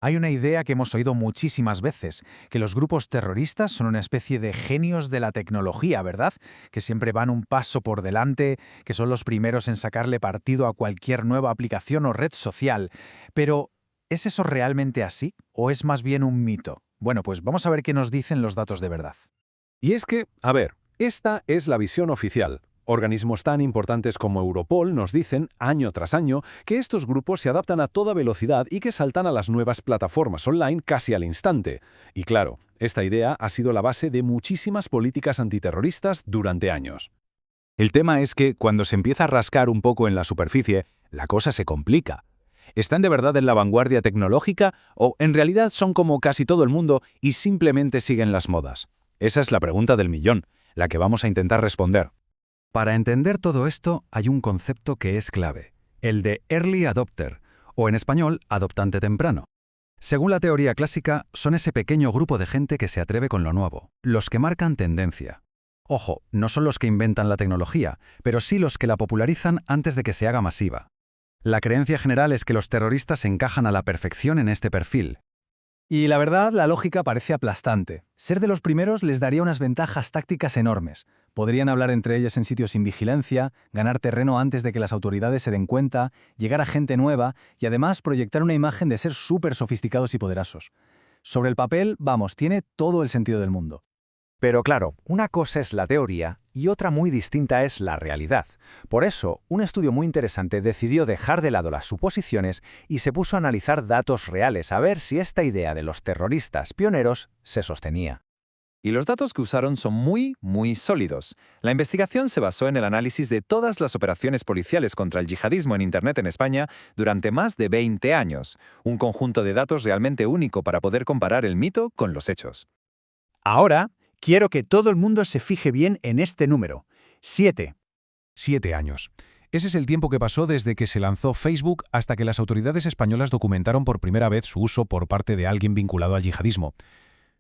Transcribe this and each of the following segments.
Hay una idea que hemos oído muchísimas veces, que los grupos terroristas son una especie de genios de la tecnología, ¿verdad? Que siempre van un paso por delante, que son los primeros en sacarle partido a cualquier nueva aplicación o red social. Pero, ¿es eso realmente así? ¿O es más bien un mito? Bueno, pues vamos a ver qué nos dicen los datos de verdad. Y es que, a ver, esta es la visión oficial. Organismos tan importantes como Europol nos dicen, año tras año, que estos grupos se adaptan a toda velocidad y que saltan a las nuevas plataformas online casi al instante. Y claro, esta idea ha sido la base de muchísimas políticas antiterroristas durante años. El tema es que, cuando se empieza a rascar un poco en la superficie, la cosa se complica. ¿Están de verdad en la vanguardia tecnológica o en realidad son como casi todo el mundo y simplemente siguen las modas? Esa es la pregunta del millón, la que vamos a intentar responder. Para entender todo esto hay un concepto que es clave, el de early adopter, o en español, adoptante temprano. Según la teoría clásica, son ese pequeño grupo de gente que se atreve con lo nuevo, los que marcan tendencia. Ojo, no son los que inventan la tecnología, pero sí los que la popularizan antes de que se haga masiva. La creencia general es que los terroristas encajan a la perfección en este perfil. Y la verdad, la lógica parece aplastante. Ser de los primeros les daría unas ventajas tácticas enormes. Podrían hablar entre ellos en sitios sin vigilancia, ganar terreno antes de que las autoridades se den cuenta, llegar a gente nueva y además proyectar una imagen de ser súper sofisticados y poderosos. Sobre el papel, vamos, tiene todo el sentido del mundo. Pero claro, una cosa es la teoría y otra muy distinta es la realidad. Por eso, un estudio muy interesante decidió dejar de lado las suposiciones y se puso a analizar datos reales a ver si esta idea de los terroristas pioneros se sostenía. Y los datos que usaron son muy sólidos. La investigación se basó en el análisis de todas las operaciones policiales contra el yihadismo en Internet en España durante más de 20 años, un conjunto de datos realmente único para poder comparar el mito con los hechos. Ahora, quiero que todo el mundo se fije bien en este número. 7. 7 años. Ese es el tiempo que pasó desde que se lanzó Facebook hasta que las autoridades españolas documentaron por primera vez su uso por parte de alguien vinculado al yihadismo.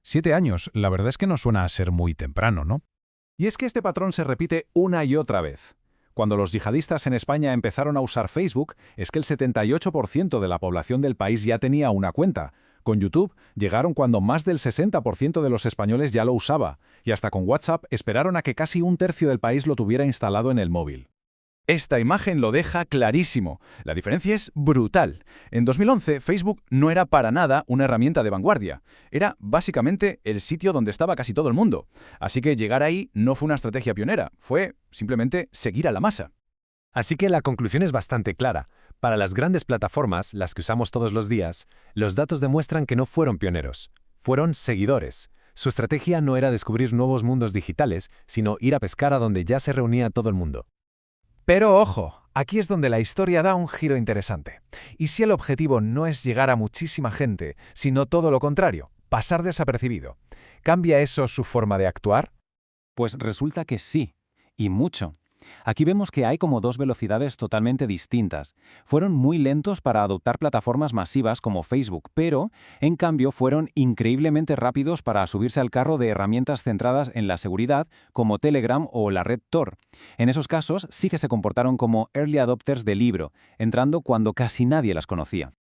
7 años, la verdad es que no suena a ser muy temprano, ¿no? Y es que este patrón se repite una y otra vez. Cuando los yihadistas en España empezaron a usar Facebook, es que el 78% de la población del país ya tenía una cuenta. Con YouTube llegaron cuando más del 60% de los españoles ya lo usaba, y hasta con WhatsApp esperaron a que casi un tercio del país lo tuviera instalado en el móvil. Esta imagen lo deja clarísimo. La diferencia es brutal. En 2011, Facebook no era para nada una herramienta de vanguardia. Era básicamente el sitio donde estaba casi todo el mundo. Así que llegar ahí no fue una estrategia pionera, fue simplemente seguir a la masa. Así que la conclusión es bastante clara. Para las grandes plataformas, las que usamos todos los días, los datos demuestran que no fueron pioneros, fueron seguidores. Su estrategia no era descubrir nuevos mundos digitales, sino ir a pescar a donde ya se reunía todo el mundo. Pero ojo, aquí es donde la historia da un giro interesante. ¿Y si el objetivo no es llegar a muchísima gente, sino todo lo contrario, pasar desapercibido? ¿Cambia eso su forma de actuar? Pues resulta que sí, y mucho. Aquí vemos que hay como dos velocidades totalmente distintas. Fueron muy lentos para adoptar plataformas masivas como Facebook, pero, en cambio, fueron increíblemente rápidos para subirse al carro de herramientas centradas en la seguridad, como Telegram o la red Tor. En esos casos, sí que se comportaron como early adopters de libro, entrando cuando casi nadie las conocía.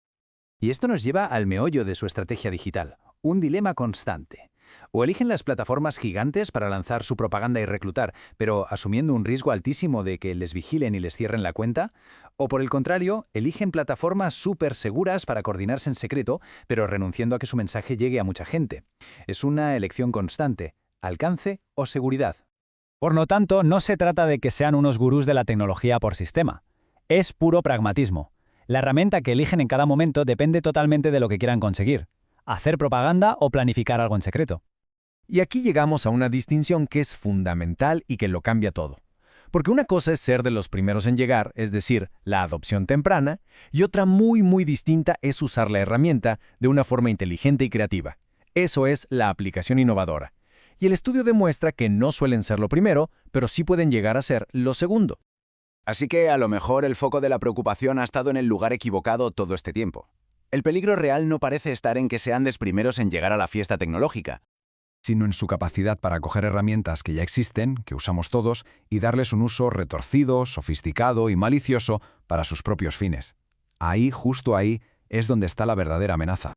Y esto nos lleva al meollo de su estrategia digital, un dilema constante. O eligen las plataformas gigantes para lanzar su propaganda y reclutar, pero asumiendo un riesgo altísimo de que les vigilen y les cierren la cuenta, o por el contrario, eligen plataformas súper seguras para coordinarse en secreto, pero renunciando a que su mensaje llegue a mucha gente. Es una elección constante, alcance o seguridad. Por lo tanto, no se trata de que sean unos gurús de la tecnología por sistema. Es puro pragmatismo. La herramienta que eligen en cada momento depende totalmente de lo que quieran conseguir. Hacer propaganda o planificar algo en secreto. Y aquí llegamos a una distinción que es fundamental y que lo cambia todo. Porque una cosa es ser de los primeros en llegar, es decir, la adopción temprana, y otra muy distinta es usar la herramienta de una forma inteligente y creativa. Eso es la aplicación innovadora. Y el estudio demuestra que no suelen ser lo primero, pero sí pueden llegar a ser lo segundo. Así que a lo mejor el foco de la preocupación ha estado en el lugar equivocado todo este tiempo. El peligro real no parece estar en que sean los primeros en llegar a la fiesta tecnológica, sino en su capacidad para coger herramientas que ya existen, que usamos todos, y darles un uso retorcido, sofisticado y malicioso para sus propios fines. Ahí, justo ahí, es donde está la verdadera amenaza.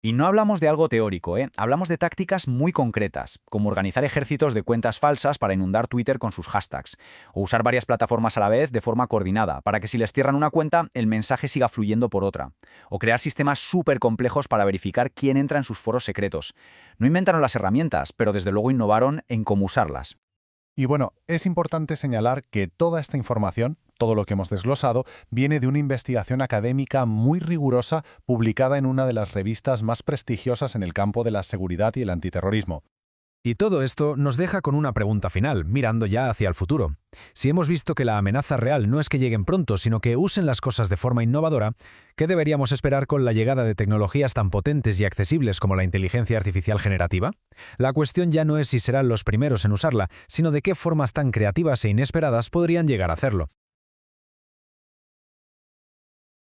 Y no hablamos de algo teórico, hablamos de tácticas muy concretas, como organizar ejércitos de cuentas falsas para inundar Twitter con sus hashtags, o usar varias plataformas a la vez de forma coordinada, para que si les cierran una cuenta, el mensaje siga fluyendo por otra, o crear sistemas súper complejos para verificar quién entra en sus foros secretos. No inventaron las herramientas, pero desde luego innovaron en cómo usarlas. Y bueno, es importante señalar que toda esta información, todo lo que hemos desglosado, viene de una investigación académica muy rigurosa publicada en una de las revistas más prestigiosas en el campo de la seguridad y el antiterrorismo. Y todo esto nos deja con una pregunta final, mirando ya hacia el futuro. Si hemos visto que la amenaza real no es que lleguen pronto, sino que usen las cosas de forma innovadora, ¿qué deberíamos esperar con la llegada de tecnologías tan potentes y accesibles como la inteligencia artificial generativa? La cuestión ya no es si serán los primeros en usarla, sino de qué formas tan creativas e inesperadas podrían llegar a hacerlo.